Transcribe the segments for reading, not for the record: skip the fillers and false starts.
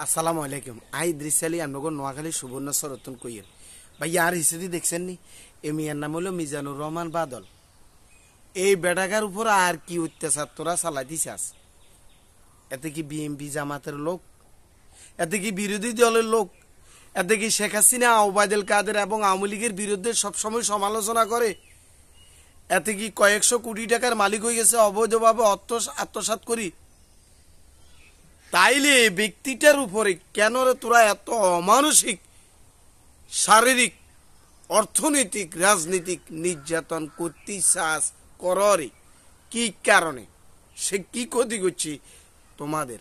আসসালামু আলাইকুম। আই দৃশ্যালি আমনগর নোয়াখালী সুবর্ণচর রতন কইয়ের ভাই আর হিসেবে দেখছেন নি এ মিয়ার নাম হলো মিজানুর রহমান বাদল। এই বেটাকার উপর আর কি অত্যাচার তোরা চালাইতিস? এতে কি বিএমপি জামাতের লোক, এতে কি বিরোধী দলের লোক, এতে কি শেখ হাসিনা ওবায়দুল কাদের এবং আওয়ামী লীগের বিরুদ্ধে সবসময় সমালোচনা করে? এতে কি কয়েকশো কোটি টাকার মালিক হয়ে গেছে অবৈধভাবে আত্মসাৎ করি? তাইলে এই ব্যক্তিটার উপরে কেন রে তোরা এত অমানসিক, শারীরিক, অর্থনৈতিক, রাজনৈতিক নির্যাতন করতে চাস? কররে কি কারণে? সে কি ক্ষতি করছি তোমাদের?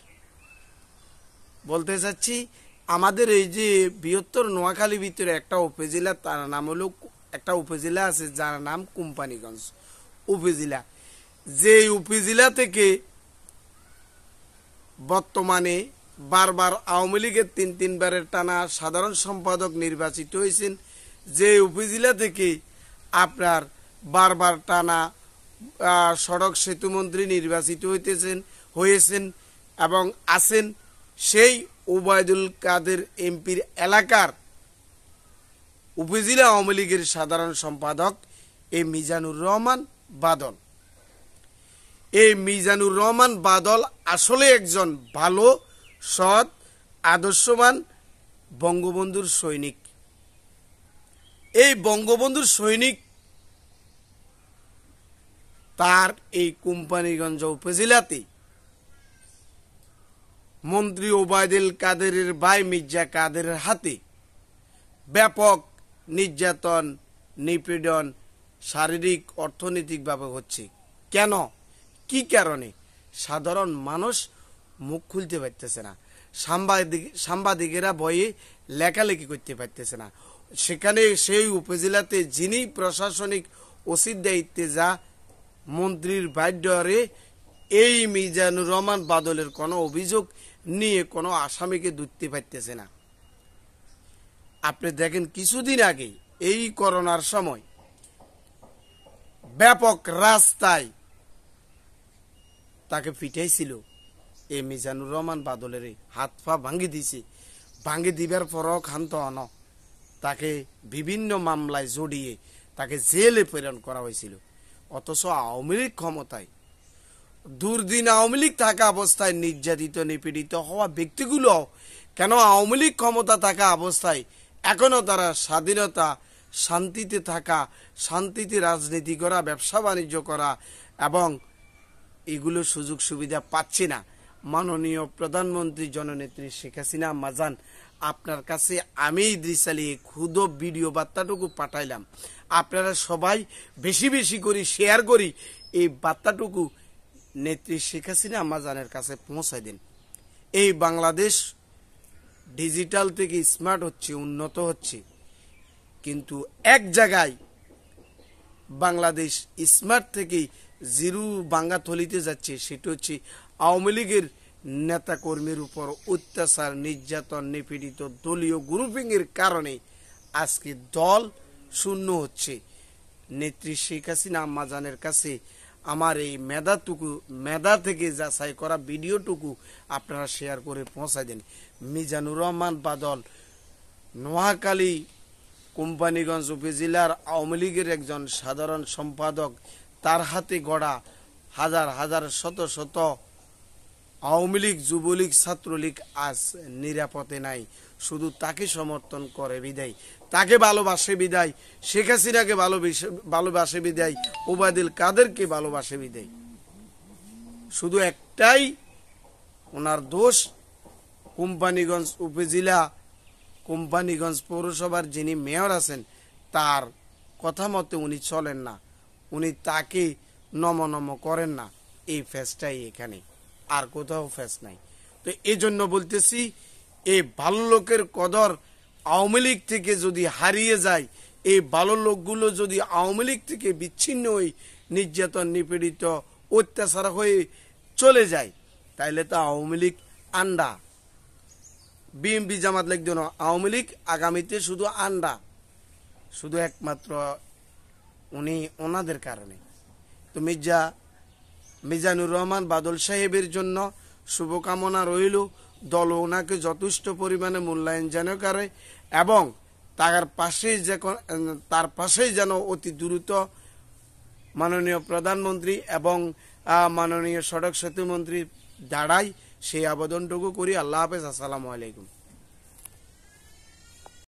বলতে চাচ্ছি, আমাদের এই যে বৃহত্তর নোয়াখালী ভিতরে একটা উপজেলা, তার নাম হলো, একটা উপজেলা আছে যার নাম কোম্পানিগঞ্জ উপজেলা। যে উপজেলা থেকে বর্তমানে বারবার আওয়ামী লীগের তিনবারের টানা সাধারণ সম্পাদক নির্বাচিত হয়েছেন, যে উপজেলা থেকে আপনার বারবার টানা সড়ক সেতু মন্ত্রী নির্বাচিত হয়েছেন এবং আছেন, সেই ওবায়দুল কাদের এমপির এলাকার উপজেলা আওয়ামী লীগের সাধারণ সম্পাদক এই মিজানুর রহমান বাদল। এই মিজানুর রহমান বাদল আসলে একজন ভালো, সৎ, আদর্শবান বঙ্গবন্ধুর সৈনিক। এই বঙ্গবন্ধুর সৈনিক তার এই কোম্পানিগঞ্জ উপজেলাতে মন্ত্রী ওবায়দুল কাদেরের ভাই মির্জা কাদেরের হাতে ব্যাপক নির্যাতন, নিপীড়ন, শারীরিক, অর্থনৈতিকভাবে হচ্ছে। কেন, কি কারণে? সাধারণ মানুষ মুখ খুলতে পারতেছে না, সাংবাদিকেরা ভয়ে লেখালেখি করতে পারতেছে না। সেখানে সেই উপজেলাতে যিনি প্রশাসনিক ওসির দায়িত্বে যা মন্ত্রীর বাধ্যরে এই মিজানুর রহমান বাদলের কোনো অভিযোগ নিয়ে কোনো আসামিকে ধরতে পারতেছে না। আপনি দেখেন, কিছুদিন আগে এই করোনার সময় ব্যাপক রাস্তায় তাকে পিটাইছিল এই মিজানুর রহমান বাদলের, হাত পা ভাঙ্গি দিছে। ভাঙ্গি দিবার পরও ক্ষান্ত হন, তাকে বিভিন্ন মামলায় জড়িয়ে তাকে জেলে প্রেরণ করা হয়েছিল। অথচ আওয়ামী লীগ ক্ষমতায়, দুর্দিন আওয়ামী লীগ থাকা অবস্থায় নির্যাতিত, নিপীড়িত হওয়া ব্যক্তিগুলো কেন আওয়ামী লীগ ক্ষমতা থাকা অবস্থায় এখনো তারা স্বাধীনতা, শান্তিতে থাকা, শান্তিতে রাজনীতি করা, ব্যবসা বাণিজ্য করা এবং এগুলো সুযোগ সুবিধা পাচ্ছে না? মাননীয় প্রধানমন্ত্রী জননেত্রী শেখ হাসিনা মাজান, আপনার কাছে আমি দৃশ্যালি ক্ষুদ ভিডিও বার্তাটুকু পাঠাইলাম। আপনারা সবাই বেশি বেশি করে শেয়ার করি এই বার্তাটুকু নেত্রী শেখ হাসিনা মাজানের কাছে পৌঁছায় দিন। এই বাংলাদেশ ডিজিটাল থেকে স্মার্ট হচ্ছে, উন্নত হচ্ছে, কিন্তু এক জায়গায় বাংলাদেশ স্মার্ট থেকে জিরো বাঙ্গা থলিতে যাচ্ছে। সেটা হচ্ছে আওয়ামী লীগের নেতা কর্মীর উপর অত্যাচার, নির্যাতন, নিপীড়িত দলীয় গ্রুপিং এর কারণে আজকে দল শূন্য হচ্ছে। নেত্রী শেখ হাসিনা আম্মাজানের কাছে আমার এই মেধা থেকে যাচাই করা ভিডিওটুকু আপনারা শেয়ার করে পৌঁছায় দেন। মিজানুর রহমান বাদল নোয়াখালী কোম্পানিগঞ্জ উপজেলার আওয়ামী লীগের একজন সাধারণ সম্পাদক। তার হাতে গড়া হাজার হাজার, শত শত আওয়ামী লীগ, যুবলীগ, ছাত্রলীগ আজ নিরাপদে নাই। শুধু তাকে সমর্থন করে বিদায়, তাকে ভালোবাসে বিদায়, শেখ হাসিনাকে ভালোবাসে বিদায়, ওবায়দুল কাদেরকে ভালোবাসে বিদায়। শুধু একটাই ওনার দোষ, কোম্পানিগঞ্জ উপজেলা, কোম্পানিগঞ্জ পৌরসভার যিনি মেয়র আছেন তার কথা মতে উনি চলেন না, উনি তাকে নম করেন না। এই ফেসটাই এখানে, আর কোথাও ফেস নাই। তো এই জন্য বলতেছি, এই ভালো লোকের কদর আওয়ামী লীগ থেকে যদি হারিয়ে যায়, এই ভালো লোকগুলো যদি আওয়ামী লীগ থেকে বিচ্ছিন্ন হয়ে নির্যাতন, নিপীড়িত, অত্যাচার হয়ে চলে যায়, তাইলে তো আওয়ামী লীগ আন্ডা, বিএমপি জামাত লীগ যেন আওয়ামী লীগ আগামীতে শুধু আন্ডা, শুধু একমাত্র উনি ওনাদের কারণে। তো মিজানুর রহমান বাদল সাহেবের জন্য শুভকামনা রইল। দল ওনাকে যথেষ্ট পরিমাণে মূল্যায়ন যেন করে এবং তার পাশেই যেন অতি দ্রুত মাননীয় প্রধানমন্ত্রী এবং মাননীয় সড়ক সেতু মন্ত্রী দাঁড়ায়, সেই আবেদনটুকু করি। আল্লাহ হাফেজ, আসসালামু আলাইকুম।